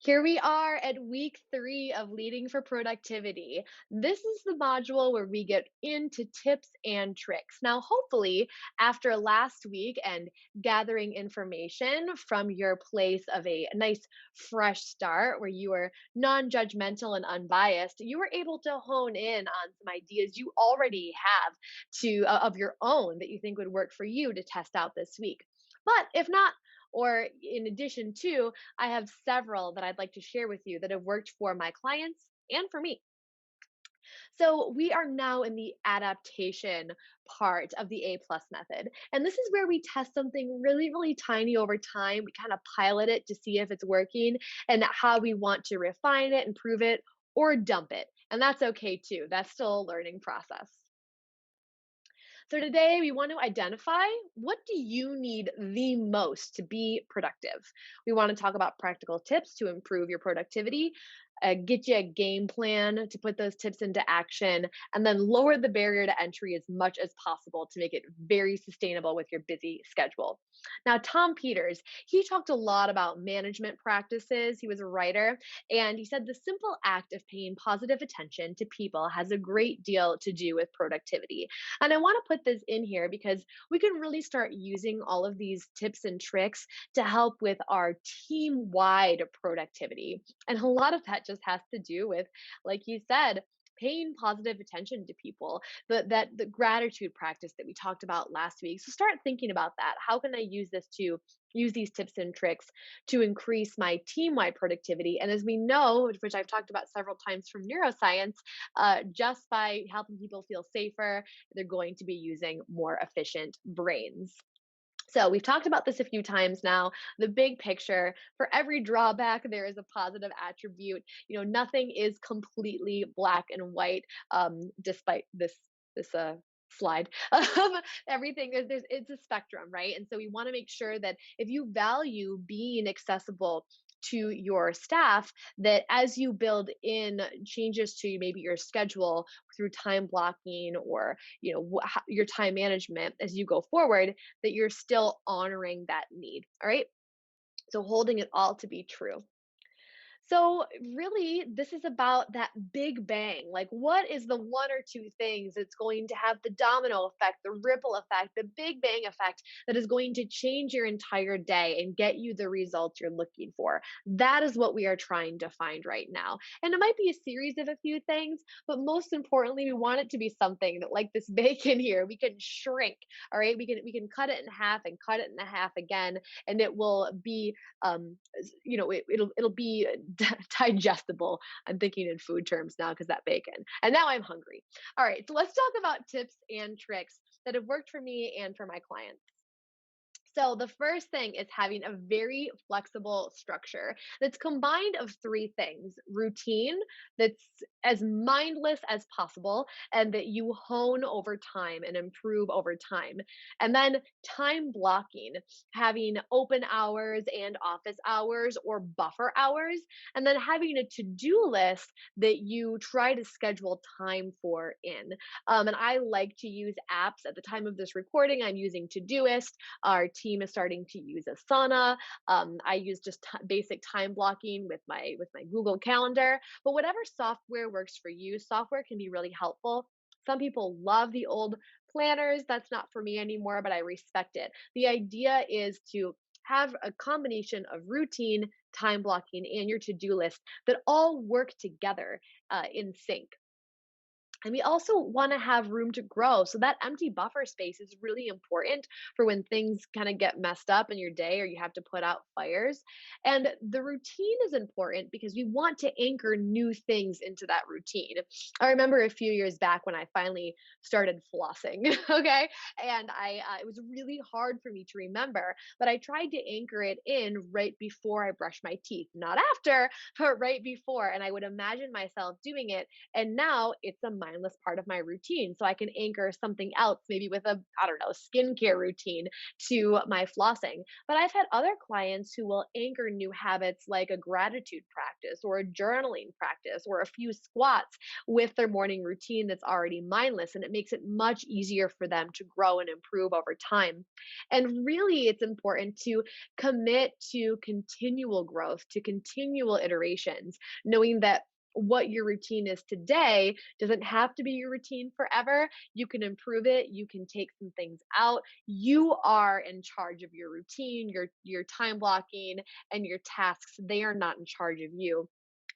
Here we are at week 3 of Leading for Productivity. This is the module where we get into tips and tricks. Now, hopefully, after last week and gathering information from your place of a nice fresh start where you were non judgmental and unbiased, you were able to hone in on some ideas you already have of your own that you think would work for you to test out this week. But if not, or in addition to, I have several that I'd like to share with you that have worked for my clients and for me. So, we are now in the adaptation part of the A plus method. And this is where we test something really, really tiny over time. We kind of pilot it to see if it's working and how we want to refine it, improve it, or dump it. And that's okay too. That's still a learning process. So today we want to identify what do you need the most to be productive. We want to talk about practical tips to improve your productivity, get you a game plan to put those tips into action, and then lower the barrier to entry as much as possible to make it very sustainable with your busy schedule. Now, Tom Peters, he talked a lot about management practices. He was a writer, and he said the simple act of paying positive attention to people has a great deal to do with productivity. And I want to put this in here because we can really start using all of these tips and tricks to help with our team wide productivity. And a lot of that just has to do with, like you said, paying positive attention to people, the gratitude practice that we talked about last week. So start thinking about that. How can I use these tips and tricks to increase my team wide productivity? And as we know, which I've talked about several times from neuroscience, just by helping people feel safer, they're going to be using more efficient brains. So we've talked about this a few times now. The big picture, for every drawback, there is a positive attribute. Nothing is completely black and white, despite this slide. Everything is it's a spectrum, right? And so we want to make sure that if you value being accessible to your staff, that as you build in changes to maybe your schedule through time blocking or your time management as you go forward, that you're still honoring that need. All right. So holding it all to be true. So, really, this is about that big bang. Like, what is the one or two things that's going to have the domino effect, the ripple effect, the big bang effect that is going to change your entire day and get you the results you're looking for? That is what we are trying to find right now. And it might be a series of a few things, but most importantly, we want it to be something that, like this bacon here, we can shrink. All right, we can cut it in half and cut it in half again, and it will be it'll be digestible. I'm thinking in food terms now because that bacon. And now I'm hungry. All right, so let's talk about tips and tricks that have worked for me and for my clients. So, the first thing is having a very flexible structure that's combined of three things: routine, that's as mindless as possible, and that you hone over time and improve over time. And then time blocking, having open hours and office hours or buffer hours, and then having a to do list that you try to schedule time for in. And I like to use apps. At the time of this recording, I'm using Todoist. Our team is starting to use Asana. I use just basic time blocking with my Google Calendar. But whatever software works for you, software can be really helpful. Some people love the old planners. That's not for me anymore, but I respect it. The idea is to have a combination of routine, time blocking, and your to do list that all work together in sync. And we also want to have room to grow. So that empty buffer space is really important for when things kind of get messed up in your day or you have to put out fires. And the routine is important because we want to anchor new things into that routine. I remember a few years back when I finally started flossing, okay? And it was really hard for me to remember, but I tried to anchor it in right before I brushed my teeth, not after, but right before. And I would imagine myself doing it, and now it's a mindless part of my routine. So I can anchor something else, maybe with a, I don't know, skincare routine to my flossing. But I've had other clients who will anchor new habits like a gratitude practice or a journaling practice or a few squats with their morning routine that's already mindless. And it makes it much easier for them to grow and improve over time. And really, it's important to commit to continual growth, to continual iterations, knowing that what your routine is today doesn't have to be your routine forever. You can improve it, you can take some things out. You are in charge of your routine, your time blocking and your tasks. They are not in charge of you.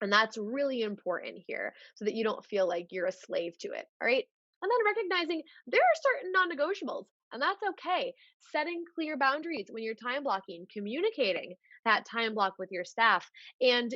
And that's really important here so that you don't feel like you're a slave to it. All right. And then recognizing there are certain non negotiables, and that's okay. Setting clear boundaries when you're time blocking, communicating that time block with your staff, and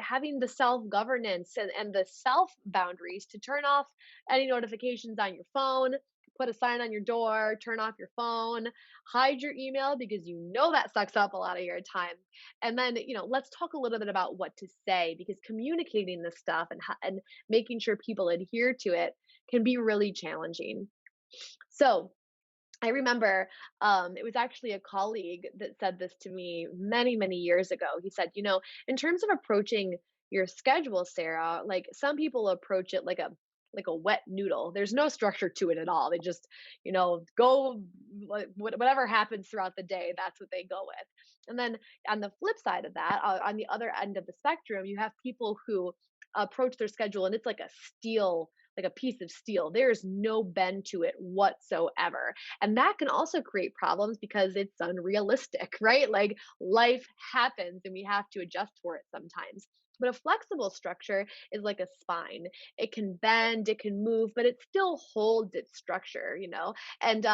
having the self governance and the self boundaries to turn off any notifications on your phone, put a sign on your door, turn off your phone, hide your email because you know that sucks up a lot of your time. And then, let's talk a little bit about what to say, because communicating this stuff and making sure people adhere to it can be really challenging. So, I remember it was actually a colleague that said this to me many, many years ago. He said, in terms of approaching your schedule, Sarah, like some people approach it like a wet noodle. There's no structure to it at all. They just, go whatever happens throughout the day, that's what they go with. And then on the flip side of that, on the other end of the spectrum, you have people who approach their schedule and it's like a steel, like a piece of steel. There's no bend to it whatsoever. And that can also create problems because it's unrealistic, right? Like life happens and we have to adjust for it sometimes. But a flexible structure is like a spine. It can bend, it can move, but it still holds its structure. And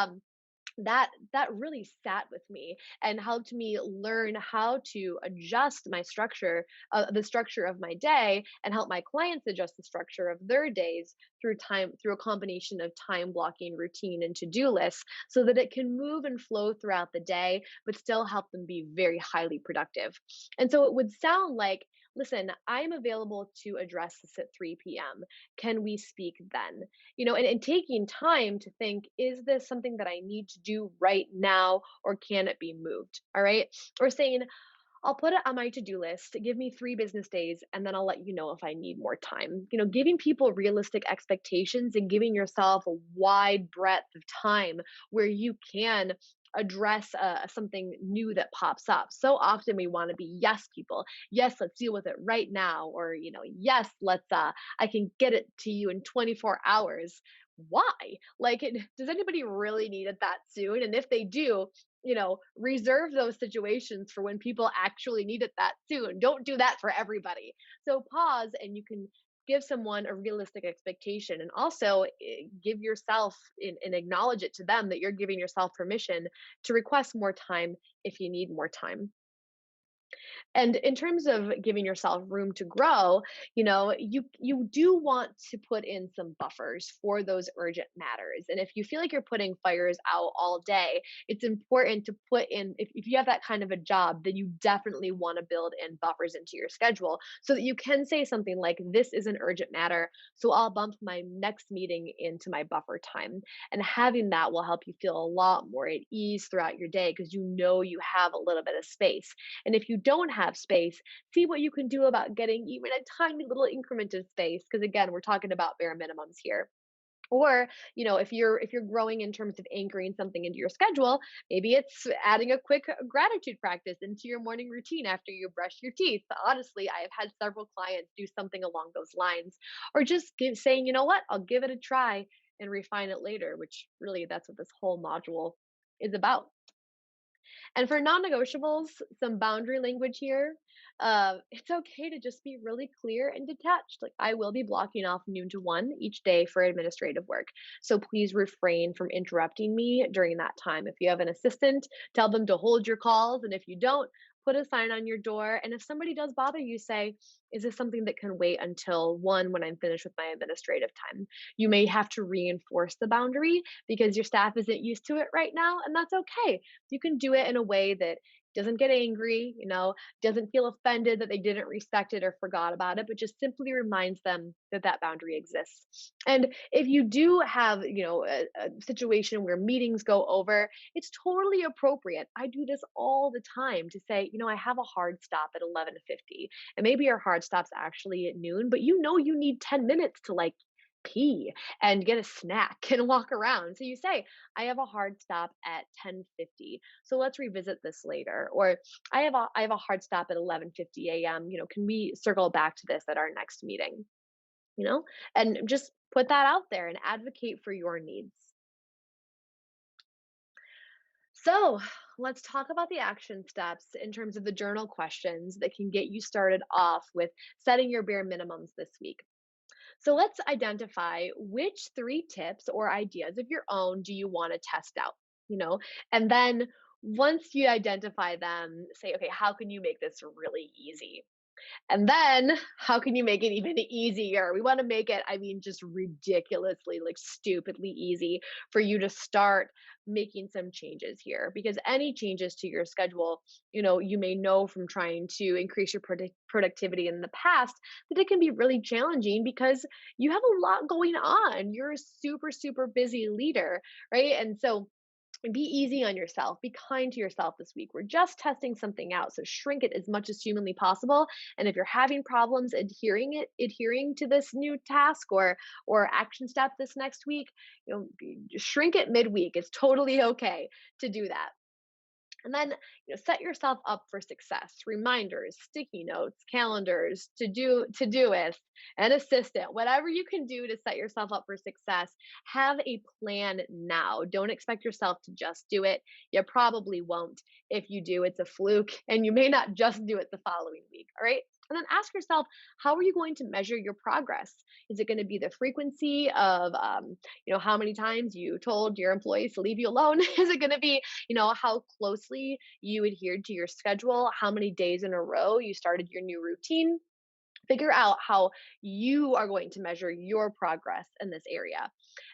that really sat with me and helped me learn how to adjust my structure, the structure of my day, and help my clients adjust the structure of their days through a combination of time blocking, routine, and to-do lists, so that it can move and flow throughout the day but still help them be very highly productive. And so it would sound like, listen, I'm available to address this at 3 p.m. Can we speak then? And taking time to think, is this something that I need to do right now, or can it be moved? All right. Or saying, I'll put it on my to-do list, give me 3 business days, and then I'll let you know if I need more time. Giving people realistic expectations and giving yourself a wide breadth of time where you can address something new that pops up. So often we want to be yes people. Yes, let's deal with it right now. Or, yes, I can get it to you in 24 hours. Why? Like, does anybody really need it that soon? And if they do, reserve those situations for when people actually need it that soon. Don't do that for everybody. So pause and you can give someone a realistic expectation, and also give yourself and acknowledge it to them that you're giving yourself permission to request more time if you need more time. And in terms of giving yourself room to grow, you do want to put in some buffers for those urgent matters. And if you feel like you're putting fires out all day, it's important to put in, if you have that kind of a job, then you definitely want to build in buffers into your schedule so that you can say something like, this is an urgent matter, so I'll bump my next meeting into my buffer time. And having that will help you feel a lot more at ease throughout your day because you have a little bit of space. And if you don't have space, see what you can do about getting even a tiny little increment of space. Because again, we're talking about bare minimums here. Or, if you're growing in terms of anchoring something into your schedule, maybe it's adding a quick gratitude practice into your morning routine after you brush your teeth. Honestly, I've had several clients do something along those lines. Or just saying, you know what, I'll give it a try and refine it later, which really that's what this whole module is about. And for non-negotiables, some boundary language here. It's okay to just be really clear and detached. Like, I will be blocking off noon to 1 each day for administrative work. So please refrain from interrupting me during that time. If you have an assistant, tell them to hold your calls. And if you don't, put a sign on your door. And if somebody does bother you, say, is this something that can wait until 1 when I'm finished with my administrative time? You may have to reinforce the boundary because your staff isn't used to it right now, and that's okay. You can do it in a way that doesn't get angry, doesn't feel offended that they didn't respect it or forgot about it, but just simply reminds them that that boundary exists. And if you do have, a situation where meetings go over, it's totally appropriate. I do this all the time to say, I have a hard stop at 11:50, and maybe your hard stop's actually at noon, but you need 10 minutes to like pee and get a snack and walk around. So you say, I have a hard stop at 10:50. So let's revisit this later. Or I have a hard stop at 11:50 a.m. Can we circle back to this at our next meeting? You know? And just put that out there and advocate for your needs. So, let's talk about the action steps in terms of the journal questions that can get you started off with setting your bare minimums this week. So let's identify which three tips or ideas of your own do you want to test out, you know? And then once you identify them, say, okay, how can you make this really easy? And then how can you make it even easier? We want to make it, I mean, just ridiculously, like stupidly easy for you to start making some changes here, because any changes to your schedule, you may know from trying to increase your productivity in the past that it can be really challenging because you have a lot going on. You're a super, super busy leader, right? And so be easy on yourself. Be kind to yourself this week. We're just testing something out, so shrink it as much as humanly possible. And if you're having problems adhering to this new task or action step this next week, shrink it midweek. It's totally okay to do that. And then, set yourself up for success. Reminders, sticky notes, calendars, to doist, an assistant, whatever you can do to set yourself up for success. Have a plan now. Don't expect yourself to just do it. You probably won't. If you do, it's a fluke, and you may not just do it the following week. All right. And then ask yourself, how are you going to measure your progress? Is it going to be the frequency of, how many times you told your employees to leave you alone? Is it going to be how closely you adhered to your schedule, how many days in a row you started your new routine? Figure out how you are going to measure your progress in this area.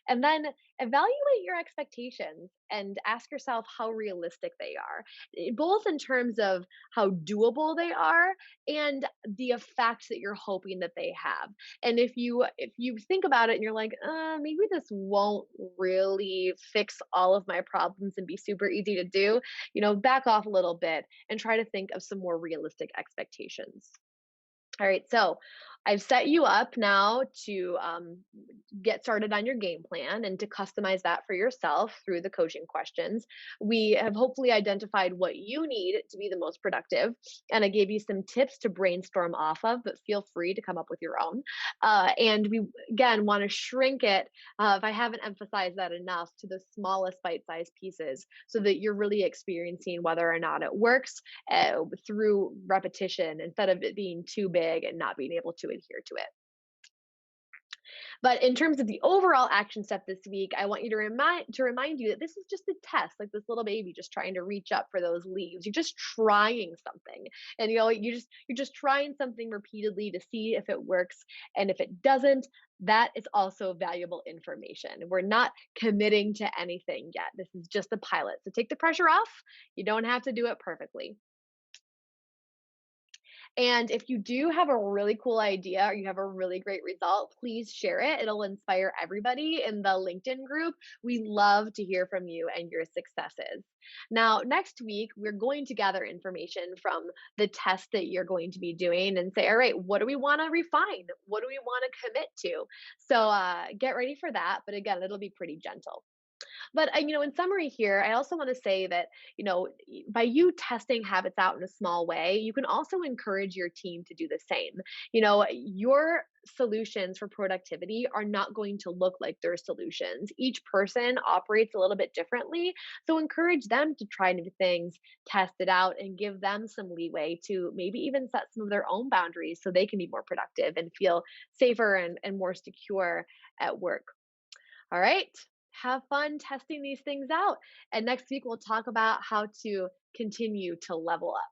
And then evaluate your expectations and ask yourself how realistic they are, both in terms of how doable they are and the effect that you're hoping that they have. And if you think about it and you're like, maybe this won't really fix all of my problems and be super easy to do, back off a little bit and try to think of some more realistic expectations. All right, so I've set you up now to get started on your game plan and to customize that for yourself through the coaching questions. We have hopefully identified what you need to be the most productive, and I gave you some tips to brainstorm off of, but feel free to come up with your own. And we, again, want to shrink it, if I haven't emphasized that enough, to the smallest bite sized pieces so that you're really experiencing whether or not it works through repetition instead of it being too big and not being able to adhere to it. But in terms of the overall action step this week, I want you to remind you that this is just a test, like this little baby just trying to reach up for those leaves. You're just trying something. And you're just trying something repeatedly to see if it works. And if it doesn't, that is also valuable information. We're not committing to anything yet. This is just a pilot. So take the pressure off. You don't have to do it perfectly. And if you do have a really cool idea or you have a really great result, please share it. It'll inspire everybody in the LinkedIn group. We love to hear from you and your successes. Now, next week, we're going to gather information from the test that you're going to be doing and say, all right, what do we want to refine? What do we want to commit to? So get ready for that. But again, it'll be pretty gentle. But in summary here, I also want to say that, by you testing habits out in a small way, you can also encourage your team to do the same. Your solutions for productivity are not going to look like their solutions. Each person operates a little bit differently. So encourage them to try new things, test it out, and give them some leeway to maybe even set some of their own boundaries so they can be more productive and feel safer and more secure at work. All right. Have fun testing these things out. And next week, we'll talk about how to continue to level up.